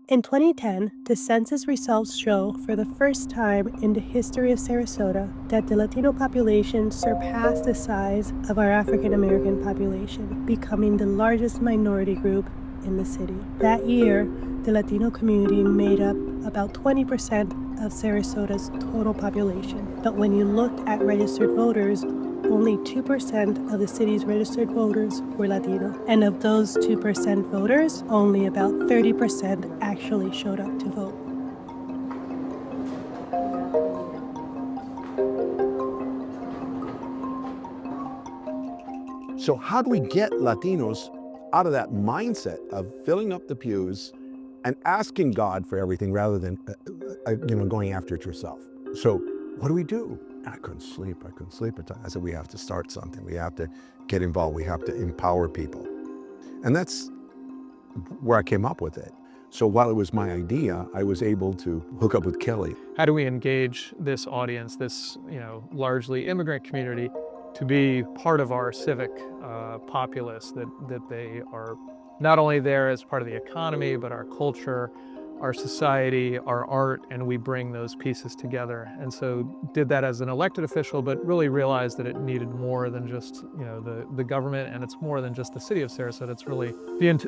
In 2010, the census results show for the first time in the history of Sarasota that the Latino population surpassed the size of our African American population, becoming the largest minority group in the city. That year, the Latino community made up about 20% of Sarasota's total population. But when you looked at registered voters, only 2% of the city's registered voters were Latino. And of those 2% voters, only about 30% actually showed up to vote. So how do we get Latinos out of that mindset of filling up the pews and asking God for everything rather than going after it yourself? So what do? I couldn't sleep at times. I said, we have to start something. We have to get involved. We have to empower people. And that's where I came up with it. So while it was my idea, I was able to hook up with Kelly. How do we engage this audience, this largely immigrant community, to be part of our civic populace, that they are not only there as part of the economy, but our culture, our society, our art, and we bring those pieces together. And so did that as an elected official, but really realized that it needed more than just the government, and it's more than just the city of Sarasota. It's really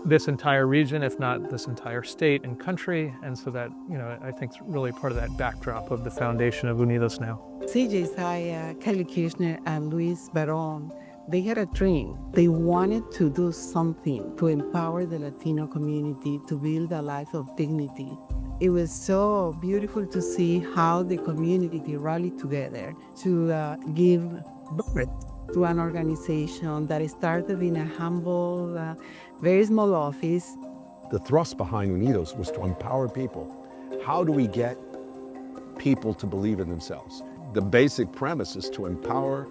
this entire region, if not this entire state and country. And so that, I think it's really part of that backdrop of the foundation of Unidos Now. CJ Saya, Kelly Kirchner, and Luis Barón, they had a dream. They wanted to do something to empower the Latino community to build a life of dignity. It was so beautiful to see how the community rallied together to give birth to an organization that started in a humble, very small office. The thrust behind Unidos was to empower people. How do we get people to believe in themselves? The basic premise is to empower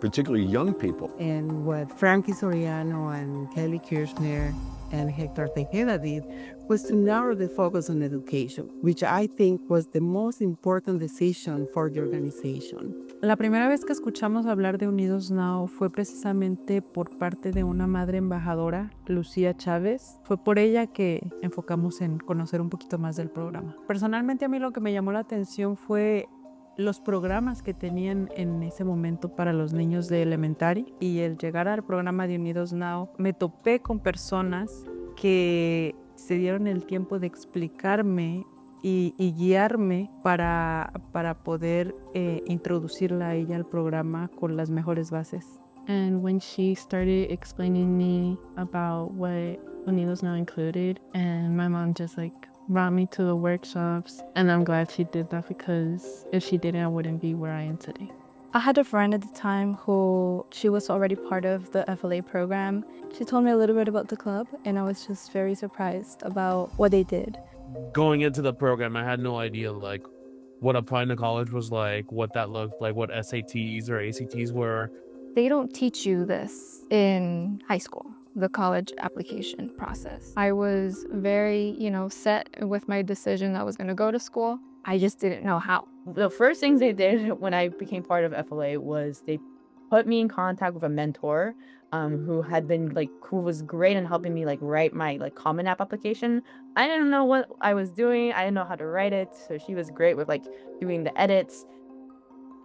particularly young people. And what Frankie Soriano and Kelly Kirchner and Hector Tejeda did was to narrow the focus on education, which I think was the most important decision for the organization. La primera vez que escuchamos hablar de Unidos Now fue precisamente por parte de una madre embajadora, Lucía Chávez. Fue por ella que enfocamos en conocer un poquito más del programa. Personalmente a mí lo que me llamó la atención fue los programas que tenían en ese momento para los niños de elementary, y el llegar al programa de Unidos Now me topé con personas que se dieron el tiempo de explicarme y guiarme para poder introducirla a ella al programa con las mejores bases. And when she started explaining me about what Unidos Now included, and my mom just brought me to the workshops, and I'm glad she did that, because if she didn't, I wouldn't be where I am today. I had a friend at the time who she was already part of the FLA program. She told me a little bit about the club, and I was just very surprised about what they did. Going into the program, I had no idea what applying to college was like, what that looked like, what SATs or ACTs were. They don't teach you this in high school, the college application process. I was very, set with my decision that I was going to go to school. I just didn't know how. The first things they did when I became part of FLA was they put me in contact with a mentor who was great in helping me write my Common App application. I didn't know what I was doing. I didn't know how to write it. So she was great with doing the edits.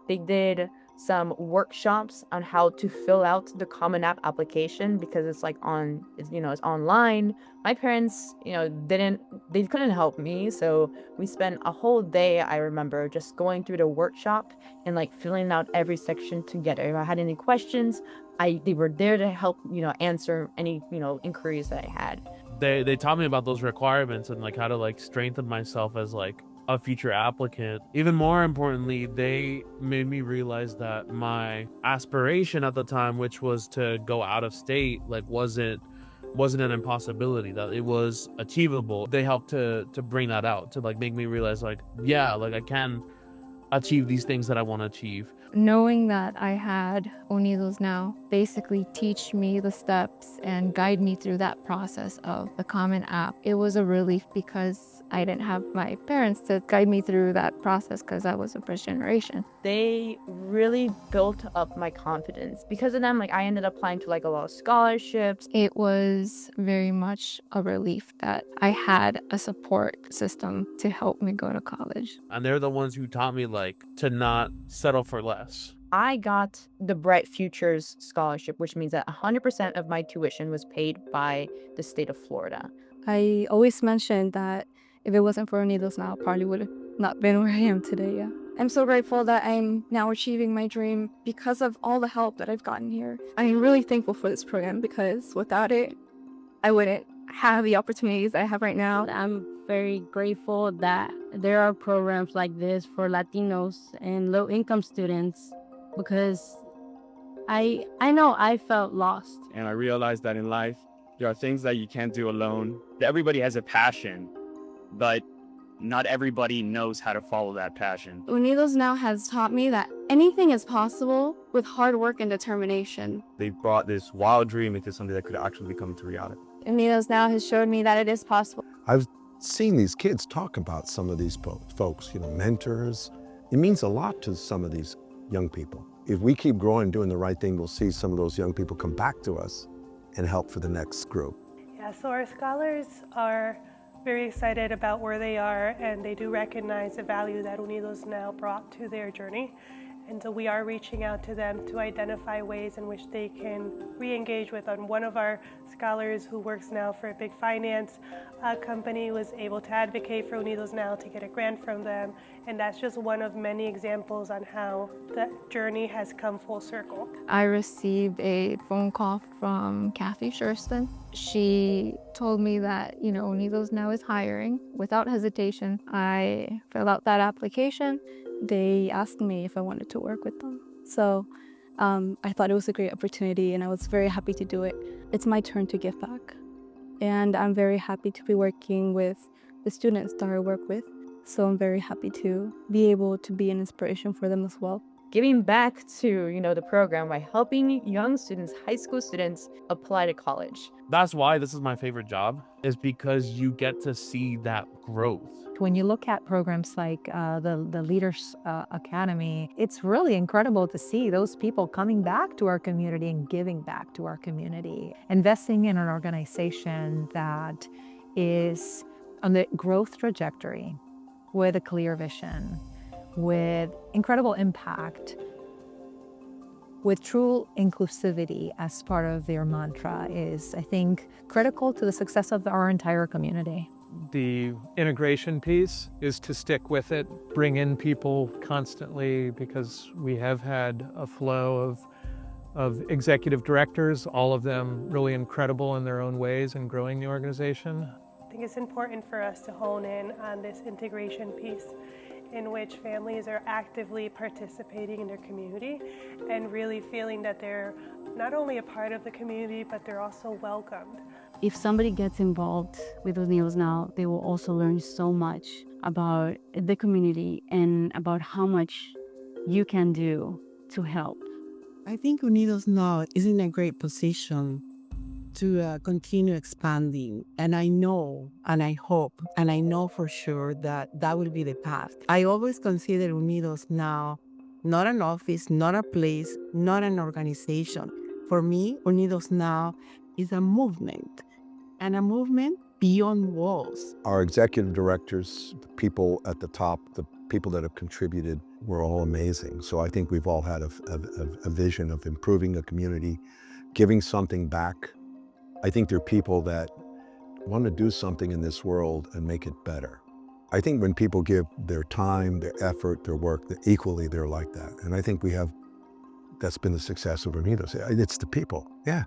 They did some workshops on how to fill out the Common App application, because it's online. My parents, they couldn't help me. So we spent a whole day, I remember, just going through the workshop and filling out every section together. If I had any questions, they were there to help, answer any, inquiries that I had. They taught me about those requirements and how to strengthen myself as a future applicant. Even more importantly, they made me realize that my aspiration at the time, which was to go out of state, wasn't an impossibility, that it was achievable. They helped to bring that out, to make me realize I can achieve these things that I want to achieve. Knowing that I had Unidos Now basically teach me the steps and guide me through that process of the Common App, it was a relief because I didn't have my parents to guide me through that process because I was a first generation. They really built up my confidence. Because of them, like I ended up applying to like a lot of scholarships. It was very much a relief that I had a support system to help me go to college. And they're the ones who taught me like to not settle for less. I got the Bright Futures Scholarship, which means that 100% of my tuition was paid by the state of Florida. I always mentioned that if it wasn't for Unidos Now, I probably would have not been where I am today, yeah. I'm so grateful that I'm now achieving my dream because of all the help that I've gotten here. I'm really thankful for this program because without it, I wouldn't have the opportunities I have right now. I'm very grateful that there are programs like this for Latinos and low-income students because I know I felt lost. And I realized that in life, there are things that you can't do alone. Everybody has a passion, but not everybody knows how to follow that passion. Unidos Now has taught me that anything is possible with hard work and determination. They brought this wild dream into something that could actually become into reality. Unidos Now has showed me that it is possible. I've seen these kids talk about some of these folks, mentors. It means a lot to some of these young people. If we keep growing, doing the right thing, we'll see some of those young people come back to us and help for the next group. Yeah, so our scholars are very excited about where they are, and they do recognize the value that Unidos Now brought to their journey. And so we are reaching out to them to identify ways in which they can re-engage with. And one of our scholars who works now for a big finance company was able to advocate for Unidos Now to get a grant from them. And that's just one of many examples on how the journey has come full circle. I received a phone call from Kathy Shurston. She told me that, Unidos Now is hiring. Without hesitation, I filled out that application. They asked me if I wanted to work with them. So I thought it was a great opportunity and I was very happy to do it. It's my turn to give back. And I'm very happy to be working with the students that I work with. So I'm very happy to be able to be an inspiration for them as well. Giving back to, the program by helping young students, high school students, apply to college. That's why this is my favorite job, is because you get to see that growth. When you look at programs like the Leaders Academy, it's really incredible to see those people coming back to our community and giving back to our community, investing in an organization that is on the growth trajectory with a clear vision, with incredible impact, with true inclusivity as part of their mantra is, I think, critical to the success of our entire community. The integration piece is to stick with it, bring in people constantly, because we have had a flow of executive directors, all of them really incredible in their own ways and growing the organization. I think it's important for us to hone in on this integration piece in which families are actively participating in their community and really feeling that they're not only a part of the community, but they're also welcomed. If somebody gets involved with Unidos Now, they will also learn so much about the community and about how much you can do to help. I think Unidos Now is in a great position to continue expanding. And I know, and I hope, and I know for sure that that will be the path. I always consider Unidos Now not an office, not a place, not an organization. For me, Unidos Now is a movement, and a movement beyond walls. Our executive directors, the people at the top, the people that have contributed, were all amazing. So I think we've all had a vision of improving the community, giving something back. I think there are people that want to do something in this world and make it better. I think when people give their time, their effort, their work, equally they're like that. And I think that's been the success of Unidos. It's the people, yeah.